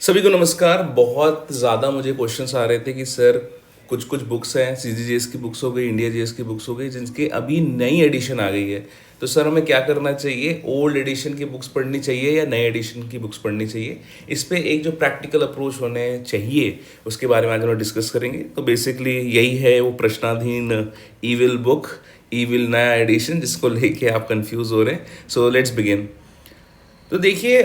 सभी को नमस्कार। बहुत ज़्यादा मुझे क्वेश्चंस आ रहे थे कि सर कुछ कुछ बुक्स हैं, सीजीजीएस की बुक्स हो गई, इंडिया जीएस की बुक्स हो गई, जिनकी अभी नई एडिशन आ गई है। तो सर हमें क्या करना चाहिए, ओल्ड एडिशन की बुक्स पढ़नी चाहिए या नए एडिशन की बुक्स पढ़नी चाहिए? इस पे एक जो प्रैक्टिकल अप्रोच होने चाहिए उसके बारे में आज हम डिस्कस करेंगे। तो बेसिकली यही है वो प्रश्नाधीन ईविल बुक, ईविल नया एडिशन, जिसको लेके आप कंफ्यूज हो रहे हैं। So let's begin. तो देखिए,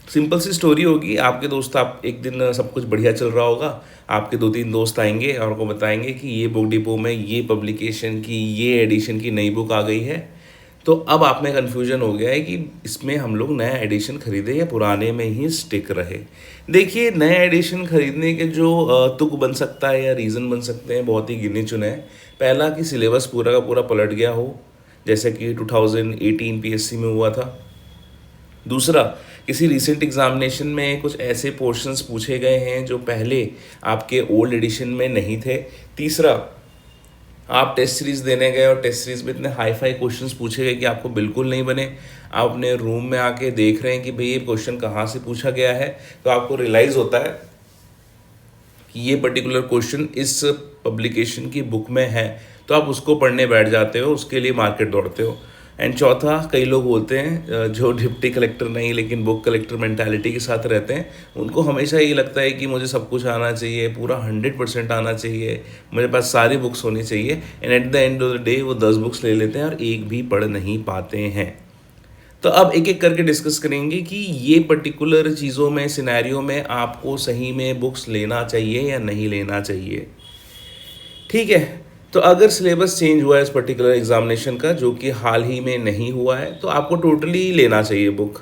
सिंपल सी स्टोरी होगी। आपके दोस्त, आप एक दिन सब कुछ बढ़िया चल रहा होगा, आपके दो तीन दोस्त आएंगे और आपको बताएंगे कि ये बुक डिपो में ये पब्लिकेशन की ये एडिशन की नई बुक आ गई है। तो अब आप में कन्फ्यूजन हो गया है कि इसमें हम लोग नया एडिशन खरीदें या पुराने में ही स्टिक रहे। देखिए, नया एडिशन खरीदने के जो तुक बन सकता है या रीज़न बन सकते हैं, बहुत ही गिने चुने हैं। पहला कि सिलेबस पूरा का पूरा पलट गया हो, जैसे कि 2018 पीएससी में हुआ था। दूसरा, किसी रिसेंट एग्जामिनेशन में कुछ ऐसे पोर्शंस पूछे गए हैं जो पहले आपके ओल्ड एडिशन में नहीं थे। तीसरा, आप टेस्ट सीरीज देने गए और टेस्ट सीरीज में इतने हाई फाई क्वेश्चंस पूछे गए कि आपको बिल्कुल नहीं बने। आप अपने रूम में आके देख रहे हैं कि भाई ये क्वेश्चन कहाँ से पूछा गया है, तो आपको रियलाइज़ होता है कि ये पर्टिकुलर क्वेश्चन इस पब्लिकेशन की बुक में है, तो आप उसको पढ़ने बैठ जाते हो, उसके लिए मार्केट दौड़ते हो। एंड चौथा, कई लोग बोलते हैं जो डिप्टी कलेक्टर नहीं लेकिन बुक कलेक्टर मेंटालिटी के साथ रहते हैं, उनको हमेशा ये लगता है कि मुझे सब कुछ आना चाहिए, पूरा 100% आना चाहिए, मेरे पास सारी बुक्स होनी चाहिए। And at the end of the day वो 10 बुक्स ले लेते हैं और एक भी पढ़ नहीं पाते हैं। तो अब एक एक करके डिस्कस करेंगे कि ये पर्टिकुलर चीज़ों में, सिनेरियो में आपको सही में बुक्स लेना चाहिए या नहीं लेना चाहिए। ठीक है, तो अगर सिलेबस चेंज हुआ है इस पर्टिकुलर एग्जामिनेशन का, जो कि हाल ही में नहीं हुआ है, तो आपको टोटली लेना चाहिए बुक।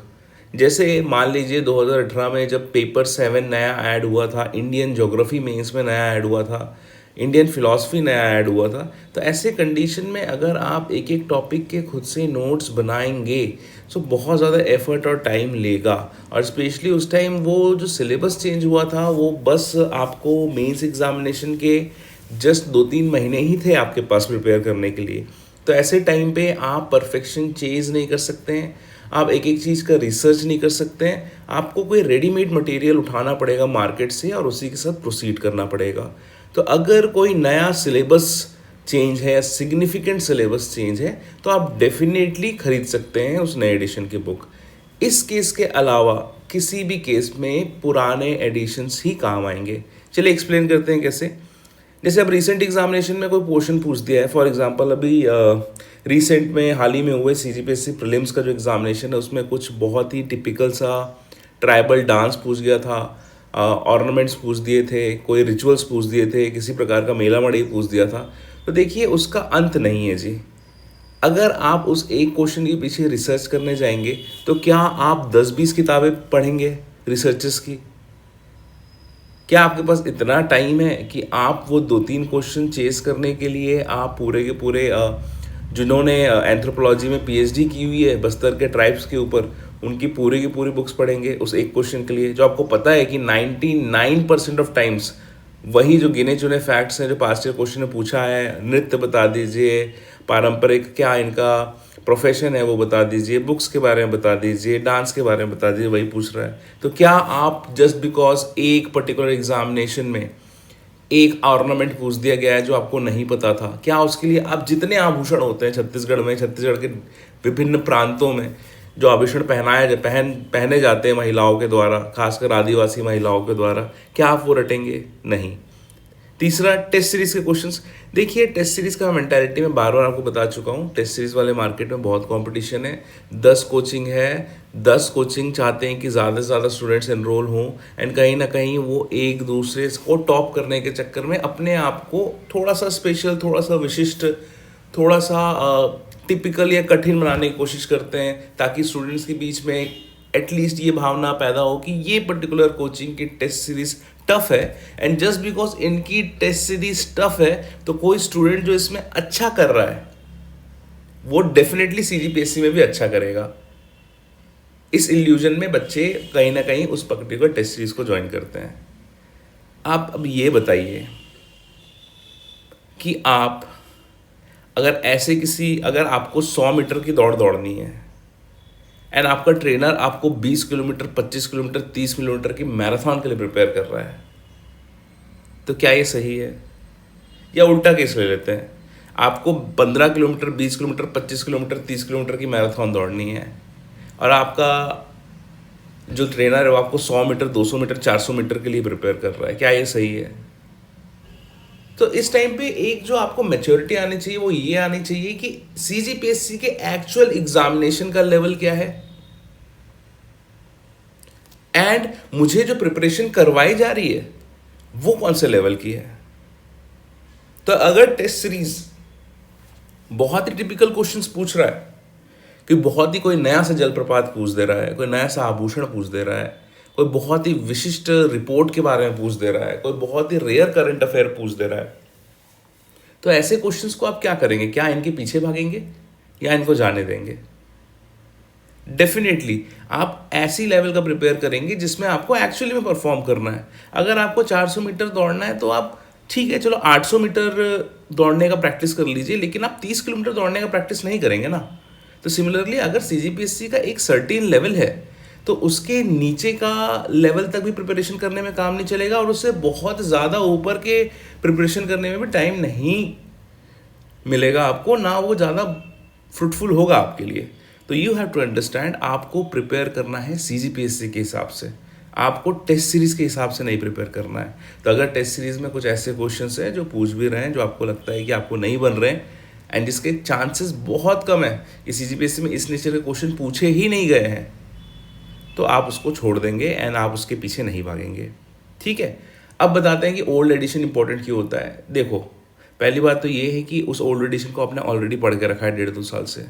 जैसे मान लीजिए 2018 में जब पेपर 7 नया ऐड हुआ था, इंडियन ज्योग्राफी मेंस में नया ऐड हुआ था, इंडियन फिलॉसफी नया ऐड हुआ था, तो ऐसे कंडीशन में अगर आप एक एक टॉपिक के खुद से नोट्स बनाएंगे तो बहुत ज़्यादा एफर्ट और टाइम लेगा। और स्पेशली उस टाइम वो जो सिलेबस चेंज हुआ था वो बस आपको मेंस एग्जामिनेशन के जस्ट 2-3 महीने ही थे आपके पास प्रिपेयर करने के लिए। तो ऐसे टाइम पे आप परफेक्शन चेज़ नहीं कर सकते हैं, आप एक एक चीज़ का रिसर्च नहीं कर सकते हैं। आपको कोई रेडीमेड मटेरियल उठाना पड़ेगा मार्केट से और उसी के साथ प्रोसीड करना पड़ेगा। तो अगर कोई नया सिलेबस चेंज है या सिग्निफिकेंट सिलेबस चेंज है, तो आप डेफिनेटली खरीद सकते हैं उस नए एडिशन की बुक। इस केस के अलावा किसी भी केस में पुराने एडिशंस ही काम आएंगे। चलिए एक्सप्लेन करते हैं कैसे। जैसे अब रिसेंट एग्जामिनेशन में कोई पोर्शन पूछ दिया है, फॉर एग्जांपल अभी रिसेंट में हाल ही में हुए सीजीपीएससी प्रीलिम्स का जो एग्जामिनेशन है उसमें कुछ बहुत ही टिपिकल सा ट्राइबल डांस पूछ गया था, ऑर्नामेंट्स पूछ दिए थे, कोई रिचुअल्स पूछ दिए थे, किसी प्रकार का मेला मड़ई पूछ दिया था। तो देखिए, उसका अंत नहीं है जी। अगर आप उस एक क्वेश्चन के पीछे रिसर्च करने जाएंगे तो क्या आप 10-20 किताबें पढ़ेंगे रिसर्चर्स की? क्या आपके पास इतना टाइम है कि आप वो 2-3 क्वेश्चन चेस करने के लिए आप पूरे के पूरे जिन्होंने एंथ्रोपोलॉजी में पीएचडी की हुई है बस्तर के ट्राइब्स के ऊपर, उनकी पूरी की पूरी बुक्स पढ़ेंगे उस एक क्वेश्चन के लिए, जो आपको पता है कि 99% ऑफ टाइम्स वही जो गिने चुने फैक्ट्स हैं जो पास्ट ईयर क्वेश्चन में पूछा है, नृत्य बता दीजिए, पारंपरिक क्या इनका प्रोफेशन है वो बता दीजिए, बुक्स के बारे में बता दीजिए, डांस के बारे में बता दीजिए, वही पूछ रहा है। तो क्या आप जस्ट बिकॉज एक पर्टिकुलर एग्जामिनेशन में एक ऑर्नामेंट पूछ दिया गया है जो आपको नहीं पता था, क्या उसके लिए अब जितने आभूषण होते हैं छत्तीसगढ़ में, छत्तीसगढ़ के विभिन्न प्रांतों में जो आभूषण पहने जाते हैं महिलाओं के द्वारा, खासकर आदिवासी महिलाओं के द्वारा, क्या आप वो रटेंगे? नहीं। तीसरा, टेस्ट सीरीज के क्वेश्चंस। देखिए, टेस्ट सीरीज का मेंटालिटी मैं बार बार आपको बता चुका हूँ, टेस्ट सीरीज वाले मार्केट में बहुत कंपटीशन है। 10 कोचिंग है, 10 कोचिंग चाहते हैं कि ज़्यादा से ज़्यादा स्टूडेंट्स एनरोल हों, एंड कहीं ना कहीं वो एक दूसरे को टॉप करने के चक्कर में अपने आप को थोड़ा सा स्पेशल, थोड़ा सा विशिष्ट, थोड़ा सा टिपिकल या कठिन बनाने की कोशिश करते हैं, ताकि स्टूडेंट्स के बीच में एटलीस्ट ये भावना पैदा हो कि ये पर्टिकुलर कोचिंग की टेस्ट सीरीज टफ है। एंड जस्ट बिकॉज इनकी टेस्ट सीरीज टफ है तो कोई स्टूडेंट जो इसमें अच्छा कर रहा है वो डेफिनेटली सीजीपीएससी में भी अच्छा करेगा। इस इल्यूजन में बच्चे कहीं ना कहीं उस पर्टिकुलर टेस्ट सीरीज को ज्वाइन करते हैं। आप अब ये बताइए कि आप अगर आपको 100 मीटर की दौड़ दौड़नी है, एंड आपका ट्रेनर आपको 20 किलोमीटर, 25 किलोमीटर, 30 किलोमीटर की मैराथन के लिए प्रिपेयर कर रहा है, तो क्या ये सही है? या उल्टा केस ले लेते हैं, आपको 15 किलोमीटर, 20 किलोमीटर, 25 किलोमीटर, 30 किलोमीटर की मैराथन दौड़नी है और आपका जो ट्रेनर है वो आपको 100 मीटर, 200 मीटर, 400 मीटर के लिए प्रिपेयर कर रहा है, क्या ये सही है? तो इस टाइम पे एक जो आपको मैच्योरिटी आनी चाहिए वो ये आनी चाहिए कि सीजीपीएससी के एक्चुअल एग्जामिनेशन का लेवल क्या है एंड मुझे जो प्रिपरेशन करवाई जा रही है वो कौन से लेवल की है। तो अगर टेस्ट सीरीज बहुत ही टिपिकल क्वेश्चंस पूछ रहा है कि बहुत ही कोई नया सा जलप्रपात पूछ दे रहा है, कोई नया सा आभूषण पूछ दे रहा है, कोई बहुत ही विशिष्ट रिपोर्ट के बारे में पूछ दे रहा है, कोई बहुत ही रेयर करंट अफेयर पूछ दे रहा है, तो ऐसे क्वेश्चंस को आप क्या करेंगे? क्या इनके पीछे भागेंगे या इनको जाने देंगे? डेफिनेटली आप ऐसी लेवल का प्रिपेयर करेंगे जिसमें आपको एक्चुअली में परफॉर्म करना है। अगर आपको 400 मीटर दौड़ना है तो आप ठीक है, चलो 800 मीटर दौड़ने का प्रैक्टिस कर लीजिए, लेकिन आप 30 किलोमीटर दौड़ने का प्रैक्टिस नहीं करेंगे ना। तो सिमिलरली अगर सीजीपीएससी का एक सर्टेन लेवल है तो उसके नीचे का लेवल तक भी प्रिपरेशन करने में काम नहीं चलेगा और उससे बहुत ज़्यादा ऊपर के प्रिपरेशन करने में भी टाइम नहीं मिलेगा आपको, ना वो ज़्यादा फ्रूटफुल होगा आपके लिए। तो यू हैव टू अंडरस्टैंड, आपको प्रिपेयर करना है सीजीपीएससी के हिसाब से, आपको टेस्ट सीरीज़ के हिसाब से नहीं प्रिपेयर करना है। तो अगर टेस्ट सीरीज़ में कुछ ऐसे क्वेश्चंस हैं जो पूछ भी रहे हैं जो आपको लगता है कि आपको नहीं बन रहे हैं एंड जिसके चांसेस बहुत कम है कि सीजीपीएससी में इस नेचर के क्वेश्चन पूछे ही नहीं गए हैं, तो आप उसको छोड़ देंगे एंड आप उसके पीछे नहीं भागेंगे। ठीक है, अब बताते हैं कि ओल्ड एडिशन इंपॉर्टेंट क्यों होता है। देखो, पहली बात तो ये है कि उस ओल्ड एडिशन को आपने ऑलरेडी पढ़ के रखा है 1.5-2 साल से।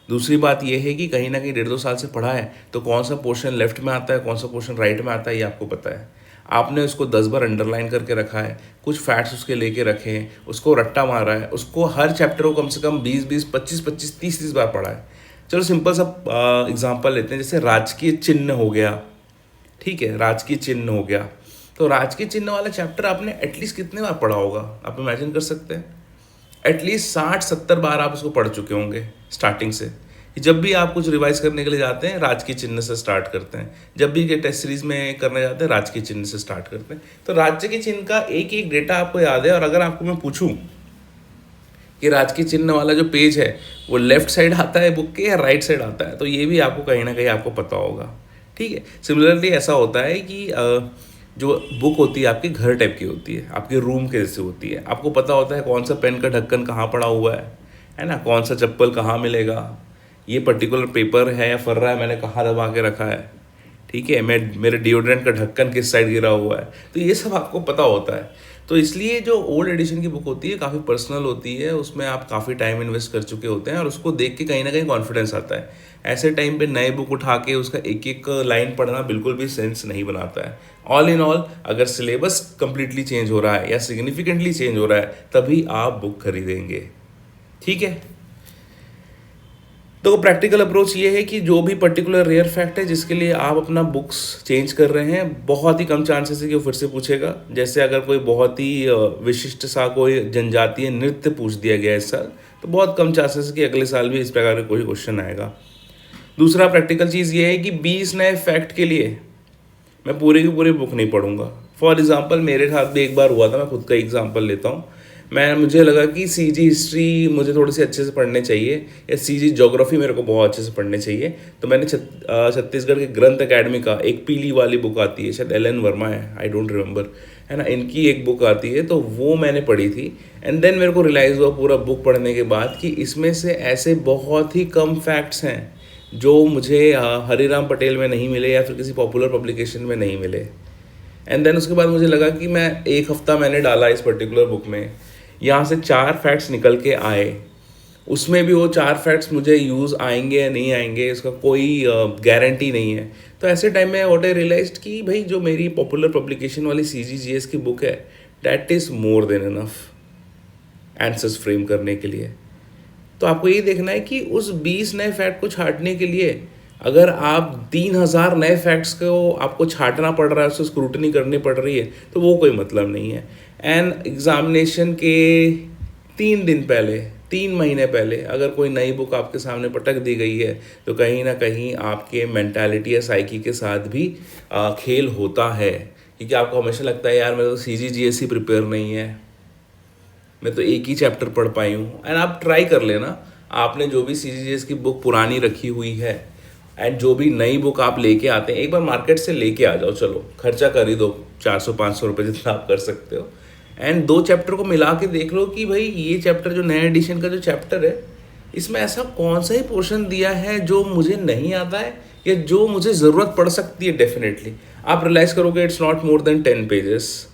दूसरी बात यह है कि कहीं ना कहीं 1.5-2 साल से पढ़ा है तो कौन सा पोर्शन लेफ्ट में आता है, कौन सा पोर्शन राइट में आता है, ये आपको पता है। आपने उसको 10 बार अंडरलाइन करके रखा है, कुछ फैक्ट्स उसके लेके रखे हैं, उसको रट्टा मारा है, उसको हर चैप्टर को कम से कम 20-20, 25-25, 30-30 बार पढ़ा है। चलो सिंपल सा एग्जांपल लेते हैं, जैसे राजकीय चिन्ह हो गया। ठीक है, राजकीय चिन्ह हो गया, तो राजकीय चिन्ह वाला चैप्टर आपने एटलीस्ट कितने बार पढ़ा होगा, आप इमेजिन कर सकते हैं? एटलीस्ट 60-70 बार आप उसको पढ़ चुके होंगे स्टार्टिंग से। जब भी आप कुछ रिवाइज करने के लिए जाते हैं राजकीय चिन्ह से स्टार्ट करते हैं, जब भी ये टेस्ट सीरीज में करने जाते हैं राजकीय चिन्ह से स्टार्ट करते हैं। तो राज्य के चिन्ह का एक एक डेटा आपको याद है, और अगर आपको मैं पूछूं कि राजकीय चिन्ह वाला जो पेज है वो लेफ्ट साइड आता है बुक के या राइट साइड आता है, तो ये भी आपको कहीं ना कहीं आपको पता होगा। ठीक है, सिमिलरली ऐसा होता है कि जो बुक होती है आपके घर टाइप की होती है, आपके रूम के जैसे होती है। आपको पता होता है कौन सा पेन का ढक्कन कहाँ पड़ा हुआ है ना, कौन सा चप्पल कहाँ मिलेगा, ये पर्टिकुलर पेपर है या फर्रा है मैंने कहाँ दबा के रखा है। ठीक है, मेरे डिओड्रेंट का ढक्कन किस साइड गिरा हुआ है, तो ये सब आपको पता होता है। तो इसलिए जो ओल्ड एडिशन की बुक होती है काफ़ी पर्सनल होती है, उसमें आप काफ़ी टाइम इन्वेस्ट कर चुके होते हैं और उसको देख के कहीं ना कहीं कॉन्फिडेंस आता है। ऐसे टाइम पे नए बुक उठा के उसका एक एक लाइन पढ़ना बिल्कुल भी सेंस नहीं बनाता है। ऑल इन ऑल, अगर सिलेबस कंप्लीटली चेंज हो रहा है या सिग्निफिकेंटली चेंज हो रहा है तभी आप बुक खरीदेंगे। ठीक है, तो प्रैक्टिकल अप्रोच ये है कि जो भी पर्टिकुलर रेयर फैक्ट है जिसके लिए आप अपना बुक्स चेंज कर रहे हैं, बहुत ही कम चांसेस है कि वो फिर से पूछेगा। जैसे अगर कोई बहुत ही विशिष्ट सा कोई जनजातीय नृत्य पूछ दिया गया इस साल, तो बहुत कम चांसेस है कि अगले साल भी इस प्रकार का कोई क्वेश्चन आएगा। दूसरा प्रैक्टिकल चीज़ ये है कि 20 नए फैक्ट के लिए मैं पूरी की पूरी बुक नहीं पढ़ूंगा। फॉर एग्जाम्पल मेरे साथ भी एक बार हुआ था, मैं खुद का एग्जाम्पल लेता हूँ। मुझे लगा कि सीजी हिस्ट्री मुझे थोड़ी सी अच्छे से पढ़ने चाहिए या सीजी ज्योग्राफी मेरे को बहुत अच्छे से पढ़ने चाहिए, तो मैंने छत्तीसगढ़ के ग्रंथ अकेडमी का एक पीली वाली बुक आती है, शायद एलन वर्मा है, आई डोंट रिमेंबर, है ना, इनकी एक बुक आती है, तो वो मैंने पढ़ी थी। एंड देन मेरे को रियलाइज़ हुआ पूरा बुक पढ़ने के बाद कि इसमें से ऐसे बहुत ही कम फैक्ट्स हैं जो मुझे हरिराम पटेल में नहीं मिले या फिर किसी पॉपुलर पब्लिकेशन में नहीं मिले। एंड देन उसके बाद मुझे लगा कि मैं एक हफ्ता मैंने डाला इस पर्टिकुलर बुक में, यहाँ से 4 फैक्ट्स निकल के आए, उसमें भी वो 4 फैक्ट्स मुझे यूज़ आएंगे या नहीं आएंगे इसका कोई गारंटी नहीं है। तो ऐसे टाइम में व्हाट आई रियलाइज्ड कि भाई जो मेरी पॉपुलर पब्लिकेशन वाली CGGS की बुक है that is more than enough answers frame करने के लिए। तो आपको ये देखना है कि उस 20 नए फैक्ट को छांटने के लिए अगर आप 3000 नए फैक्ट्स को आपको छांटना पड़ रहा है, उसको स्क्रूटनी करनी पड़ रही है, तो वो कोई मतलब नहीं है। एंड एग्जामिनेशन के 3 3 महीने पहले अगर कोई नई बुक आपके सामने पटक दी गई है तो कहीं ना कहीं आपके मेंटालिटी या साइकी के साथ भी खेल होता है, क्योंकि आपको हमेशा लगता है यार मेरा तो CGGS प्रिपेयर नहीं है, मैं तो एक ही चैप्टर पढ़ पाई हूँ। एंड आप ट्राई कर लेना, आपने जो भी CGGS की बुक पुरानी रखी हुई है एंड जो भी नई बुक आप लेके आते हैं, एक बार मार्केट से लेके आ जाओ, चलो खर्चा कर ही दो 400-500 रुपये जितना आप कर सकते हो, एंड 2 चैप्टर को मिला के देख लो कि भाई ये चैप्टर जो नया एडिशन का जो चैप्टर है इसमें ऐसा कौन सा ही पोर्शन दिया है जो मुझे नहीं आता है या जो मुझे ज़रूरत पड़ सकती है। डेफिनेटली आप रियलाइज़ करोगे it's not more than 10 pages,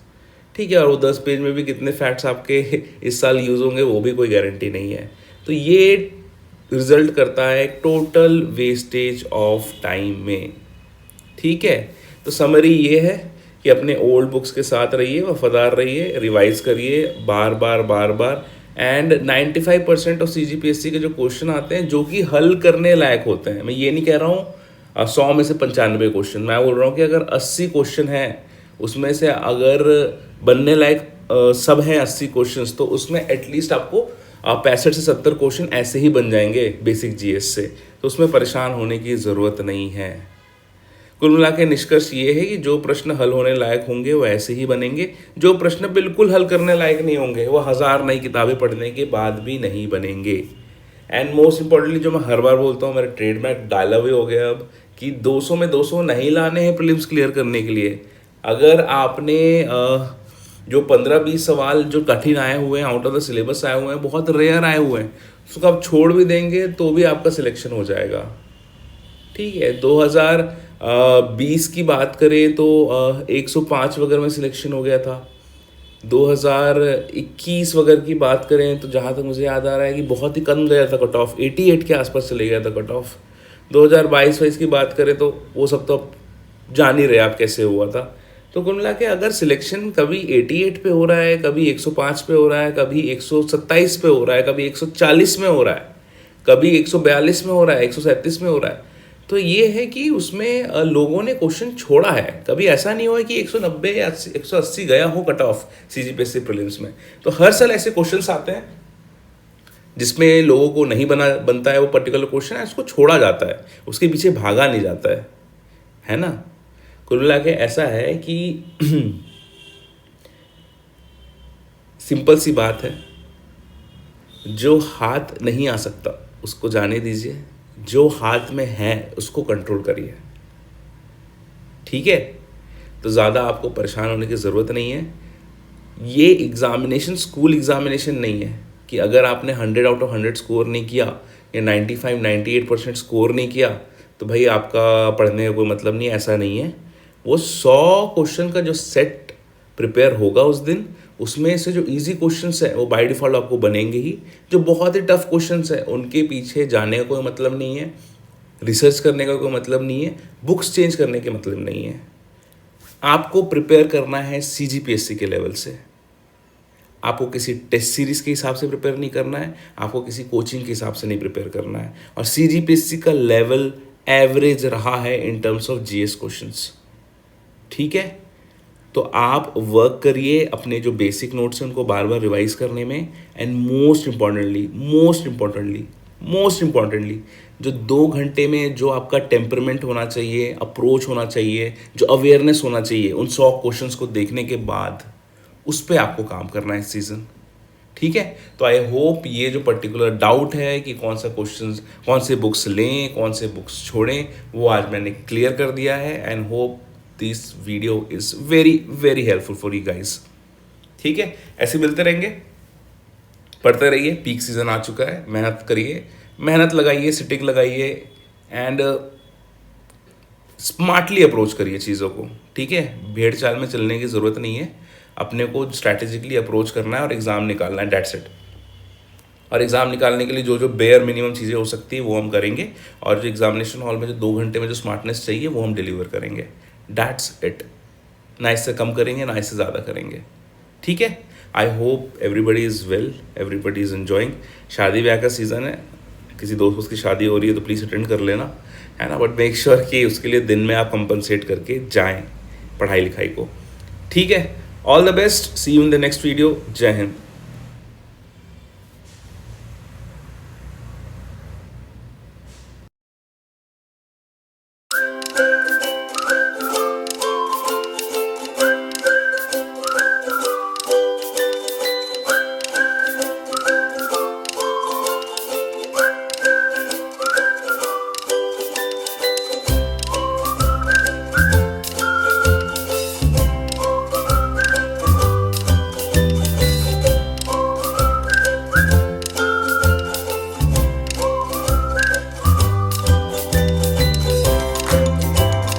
ठीक है, और वो 10 पेज में भी कितने फैक्ट्स आपके इस साल यूज़ होंगे वो भी कोई गारंटी नहीं है। तो ये रिजल्ट करता है टोटल वेस्टेज ऑफ टाइम में, ठीक है। तो समरी ये है कि अपने ओल्ड बुक्स के साथ रहिए, वफादार रहिए, रिवाइज करिए बार बार बार बार, एंड 95% ऑफ CGPSC के जो क्वेश्चन आते हैं जो कि हल करने लायक होते हैं, मैं ये नहीं कह रहा हूँ 100 में से 95 क्वेश्चन, मैं बोल रहा हूँ कि अगर 80 क्वेश्चन हैं उसमें से अगर बनने लायक सब हैं 80 क्वेश्चंस, तो उसमें एटलीस्ट आपको 65 से 70 क्वेश्चन ऐसे ही बन जाएंगे बेसिक GS से, तो उसमें परेशान होने की ज़रूरत नहीं है। कुल मिला के निष्कर्ष ये है कि जो प्रश्न हल होने लायक होंगे वो ऐसे ही बनेंगे, जो प्रश्न बिल्कुल हल करने लायक नहीं होंगे वो 1000 नई किताबें पढ़ने के बाद भी नहीं बनेंगे। एंड मोस्ट इंपॉर्टेंटली जो मैं हर बार बोलता हूँ, मेरा ट्रेडमार्क डायलॉग ही हो गया अब, कि 200 में 200 नहीं लाने हैं प्रीलिम्स क्लियर करने के लिए। अगर आपने जो 15-20 सवाल जो कठिन आए हुए हैं, आउट ऑफ द सिलेबस आए हुए हैं, बहुत रेयर आए हुए हैं, उसको आप छोड़ भी देंगे तो भी आपका सिलेक्शन हो जाएगा, ठीक है। 2020 की बात करें तो 105 वगैरह में सिलेक्शन हो गया था। 2021 वगैरह की बात करें तो जहाँ तक मुझे याद आ रहा है कि बहुत ही कम गया था कट ऑफ, 88 के आसपास चले गया था कट ऑफ। 2022 की बात करें तो वो सब तो आप जान ही रहे आप कैसे हुआ था। तो कुल मिला के अगर सिलेक्शन कभी 88 पे हो रहा है, कभी 105 पे हो रहा है, कभी 127 पे हो रहा है, कभी 140 में हो रहा है, कभी 142 में हो रहा है, 137 में हो रहा है, तो ये है कि उसमें लोगों ने क्वेश्चन छोड़ा है। कभी ऐसा नहीं हुआ कि 190 या 180 गया हो कट ऑफ CGPSC प्रीलिम्स में। तो हर साल ऐसे क्वेश्चंस आते हैं जिसमें लोगों को नहीं बनता है वो पर्टिकुलर क्वेश्चन है, उसको छोड़ा जाता है, उसके पीछे भागा नहीं जाता है ना। कुल मिला के ऐसा है कि सिंपल सी बात है, जो हाथ नहीं आ सकता उसको जाने दीजिए, जो हाथ में है उसको कंट्रोल करिए, ठीक है। तो ज़्यादा आपको परेशान होने की ज़रूरत नहीं है। ये एग्ज़ामिनेशन स्कूल एग्ज़ामिनेशन नहीं है कि अगर आपने 100 आउट ऑफ 100 स्कोर नहीं किया या 95-98% स्कोर नहीं किया तो भाई आपका पढ़ने का कोई मतलब नहीं, ऐसा नहीं है। वो 100 क्वेश्चन का जो सेट प्रिपेयर होगा उस दिन, उसमें से जो इजी क्वेश्चंस है वो बाय डिफ़ॉल्ट आपको बनेंगे ही, जो बहुत ही टफ क्वेश्चंस है उनके पीछे जाने का कोई मतलब नहीं है, रिसर्च करने का कोई मतलब नहीं है, बुक्स चेंज करने के मतलब नहीं है। आपको प्रिपेयर करना है CGPSC के लेवल से, आपको किसी टेस्ट सीरीज़ के हिसाब से प्रिपेयर नहीं करना है, आपको किसी कोचिंग के हिसाब से नहीं प्रिपेयर करना है। और CGPSC का लेवल एवरेज रहा है in terms of GS questions, ठीक है। तो आप वर्क करिए अपने जो बेसिक नोट्स हैं उनको बार बार रिवाइज करने में, एंड मोस्ट इम्पॉर्टेंटली जो 2 घंटे में जो आपका टेम्परमेंट होना चाहिए, अप्रोच होना चाहिए, जो अवेयरनेस होना चाहिए उन 100 क्वेश्चंस को देखने के बाद, उस पर आपको काम करना है इस सीज़न, ठीक है। तो आई होप ये जो पर्टिकुलर डाउट है कि कौन सा क्वेश्चंस, कौन से बुक्स लें, कौन से बुक्स छोड़ें, वो आज मैंने क्लियर कर दिया है, and hope this video is very helpful for you guys, ठीक है। ऐसे मिलते रहेंगे, पढ़ते रहिए, पीक सीज़न आ चुका है, मेहनत करिए, मेहनत लगाइए, सिटिंग लगाइए, एंड स्मार्टली अप्रोच करिए चीज़ों को, ठीक है। भेड़ चाल में चलने की ज़रूरत नहीं है, अपने को स्ट्रैटेजिकली अप्रोच करना है और एग्ज़ाम निकालना है, डेट्स इट। और एग्ज़ाम निकालने के लिए जो जो बेयर मिनिमम चीज़ें हो सकती है वो हम करेंगे, और जो एग्जामिनेशन हॉल में जो 2 घंटे में जो स्मार्टनेस चाहिए वो हम डिलीवर करेंगे, डेट्स इट। ना इससे कम करेंगे ना इससे ज़्यादा करेंगे, ठीक है। I hope everybody is well, everybody is enjoying. शादी ब्याह का सीज़न है, किसी दोस्त की शादी हो रही है तो प्लीज़ अटेंड कर लेना, है ना। बट मेक श्योर कि उसके लिए दिन में आप कंपनसेट करके जाएं पढ़ाई लिखाई को, ठीक है। All the best, see you in the next video. जय हिंद।